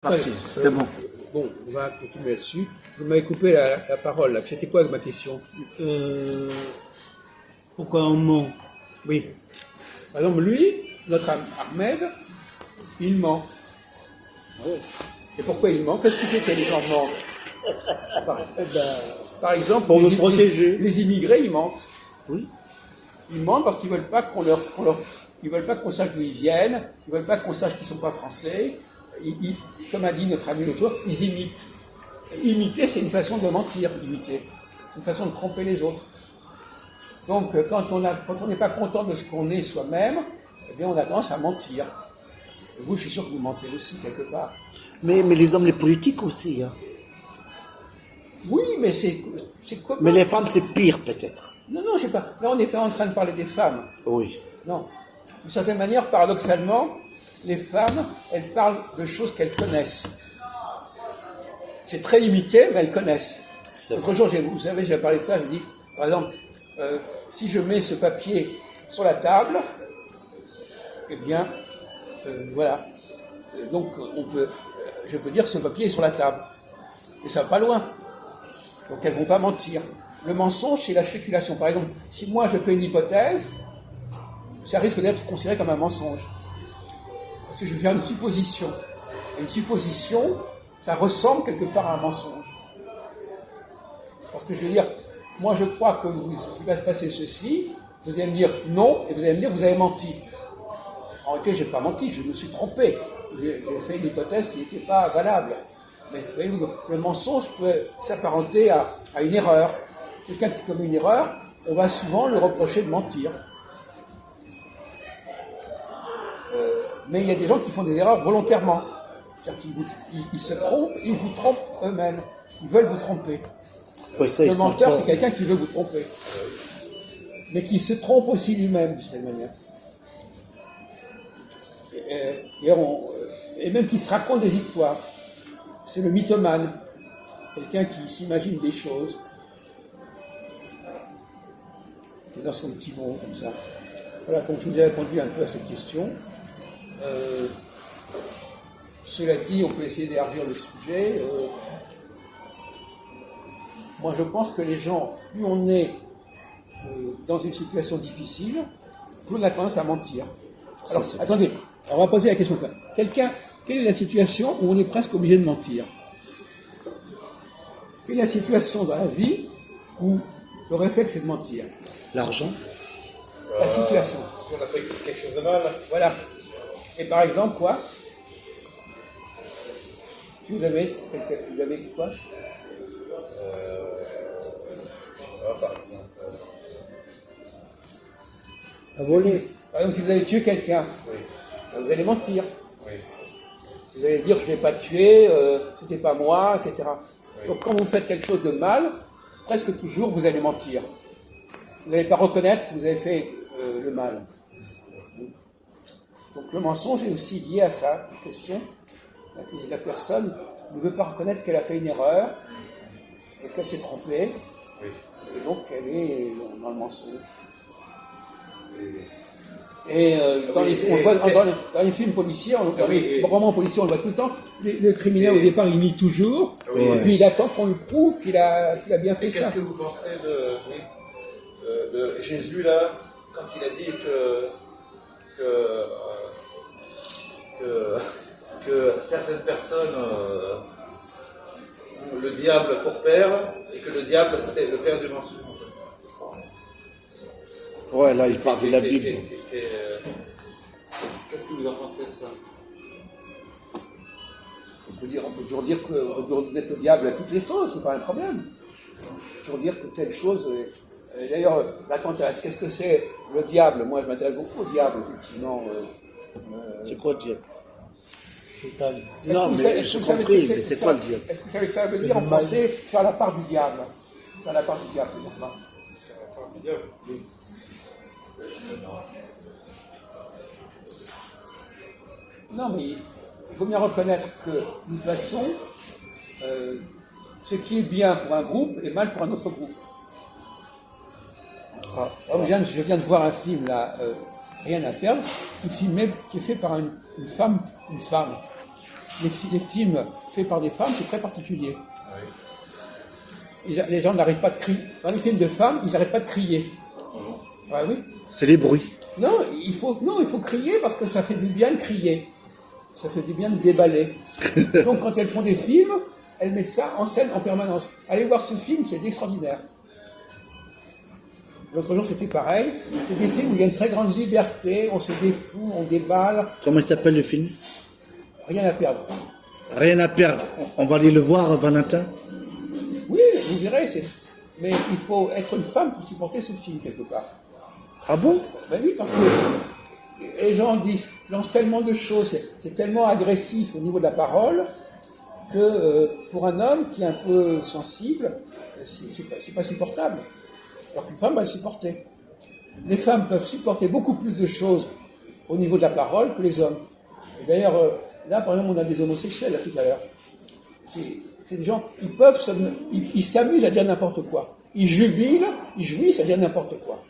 Parti, c'est bon. Bon, on va continuer là-dessus. Vous m'avez coupé la parole, là. C'était quoi ma question? Pourquoi on ment? Oui. Par exemple, lui, notre Ahmed, il ment. Et pourquoi il ment? Qu'est-ce qui fait que les gens mentent? Par exemple, Pour nous protéger. Les immigrés, ils mentent. Oui. Ils mentent parce qu'ils veulent pas ils veulent pas qu'on sache d'où ils viennent, ils veulent pas qu'on sache qu'ils sont pas français. Comme a dit notre ami l'autre jour, ils imitent. Imiter, c'est une façon de mentir, imiter. C'est une façon de tromper les autres. Donc, quand on n'est pas content de ce qu'on est soi-même, eh bien, on a tendance à mentir. Et vous, je suis sûr que vous mentez aussi, quelque part. Mais les hommes, les politiques aussi. Hein. Oui, mais c'est comment? Mais les femmes, c'est pire, peut-être. Non, je sais pas. Là, on est en train de parler des femmes. Oui. Non. D'une certaine manière, paradoxalement, les femmes, elles parlent de choses qu'elles connaissent. C'est très limité, mais elles connaissent. L'autre jour, vous savez, j'ai parlé de ça, j'ai dit, par exemple, si je mets ce papier sur la table, eh bien, voilà. Donc, je peux dire que ce papier est sur la table. Et ça va pas loin. Donc, elles vont pas mentir. Le mensonge, c'est la spéculation. Par exemple, si moi je fais une hypothèse, ça risque d'être considéré comme un mensonge. Parce que je vais faire une supposition. Et une supposition, ça ressemble quelque part à un mensonge. Parce que je vais dire, moi je crois qu'il va se passer ceci, vous allez me dire non, et vous allez me dire que vous avez menti. En réalité, je n'ai pas menti, je me suis trompé. J'ai fait une hypothèse qui n'était pas valable. Mais voyez-vous, le mensonge peut s'apparenter à une erreur. Quelqu'un qui commet une erreur, on va souvent le reprocher de mentir. Mais il y a des gens qui font des erreurs volontairement. C'est-à-dire qu'ils se trompent, ils vous trompent eux-mêmes. Ils veulent vous tromper. Oui, ça, le menteur, c'est quelqu'un qui veut vous tromper. Mais qui se trompe aussi lui-même, de cette manière. Et même qui se raconte des histoires. C'est le mythomane. Quelqu'un qui s'imagine des choses. Qui est dans son petit monde, comme ça. Voilà, donc je vous ai répondu un peu à cette question. Cela dit, on peut essayer d'élargir le sujet. Moi, je pense que les gens, plus on est dans une situation difficile, plus on a tendance à mentir. Alors, attendez, on va poser la question. Quelle est la situation où on est presque obligé de mentir? Quelle est la situation dans la vie où le réflexe c'est de mentir? L'argent. La situation. Si on a fait quelque chose de mal. Voilà. Et par exemple, quoi? Si vous avez quoi? Par exemple. Par exemple, si vous avez tué quelqu'un, Oui. Vous allez mentir. Oui. Vous allez dire que je ne l'ai pas tué, c'était pas moi, etc. Oui. Donc quand vous faites quelque chose de mal, presque toujours vous allez mentir. Vous n'allez pas reconnaître que vous avez fait le mal. Donc le mensonge est aussi lié à ça, la question. La personne ne veut pas reconnaître qu'elle a fait une erreur, et qu'elle s'est trompée, Oui. et donc elle est dans le mensonge. Oui. Et dans les films policiers, dans les romans policiers, on le voit tout le temps, le criminel au départ il nie toujours, puis il attend qu'on lui prouve qu'il a bien fait ça. Qu'est-ce que vous pensez de Jésus là, quand il a dit que certaines personnes ont le diable pour père et que le diable c'est le père du mensonge? Ouais, là, il parle de la Bible. Qu'est-ce que vous en pensez de ça? On peut toujours dire qu'on peut toujours mettre le diable à toutes les sauces, c'est pas un problème. On peut toujours dire que telle chose. D'ailleurs, l'attentasse, qu'est-ce que c'est le diable? Moi, je m'intéresse beaucoup au diable, effectivement. C'est quoi le diable? Non, mais j'ai compris, mais c'est quoi le diable? Est-ce que vous savez que ça veut dire en français faire la part du diable? Faire la part du diable, c'est normal. Faire la part du diable? Oui. Non, mais il faut bien reconnaître que, de toute façon, ce qui est bien pour un groupe est mal pour un autre groupe. Je viens de voir un film, là, Rien à perdre, qui est fait par une femme. les films faits par des femmes, c'est très particulier. Les gens n'arrêtent pas de crier. Dans les films de femmes, ils n'arrêtent pas de crier. Ah oui. C'est les bruits. Non, il faut crier parce que ça fait du bien de crier. Ça fait du bien de déballer. Donc quand elles font des films, elles mettent ça en scène en permanence. Allez voir ce film, c'est extraordinaire. L'autre jour, c'était pareil. C'est des films où il y a une très grande liberté, on se défoule, on déballe, Comment il s'appelle le film? rien à perdre. Rien à perdre. On va aller le voir, Valentin. Oui, vous verrez, mais il faut être une femme pour supporter ce film quelque part. Ah bon? Ben oui, parce que les gens lancent tellement de choses, c'est tellement agressif au niveau de la parole, que pour un homme qui est un peu sensible, c'est pas supportable. Alors qu'une femme va le supporter. Les femmes peuvent supporter beaucoup plus de choses au niveau de la parole que les hommes. Et d'ailleurs, là, par exemple, on a des homosexuels, là, tout à l'heure. C'est des gens, ils s'amusent à dire n'importe quoi. Ils jubilent, ils jouissent à dire n'importe quoi.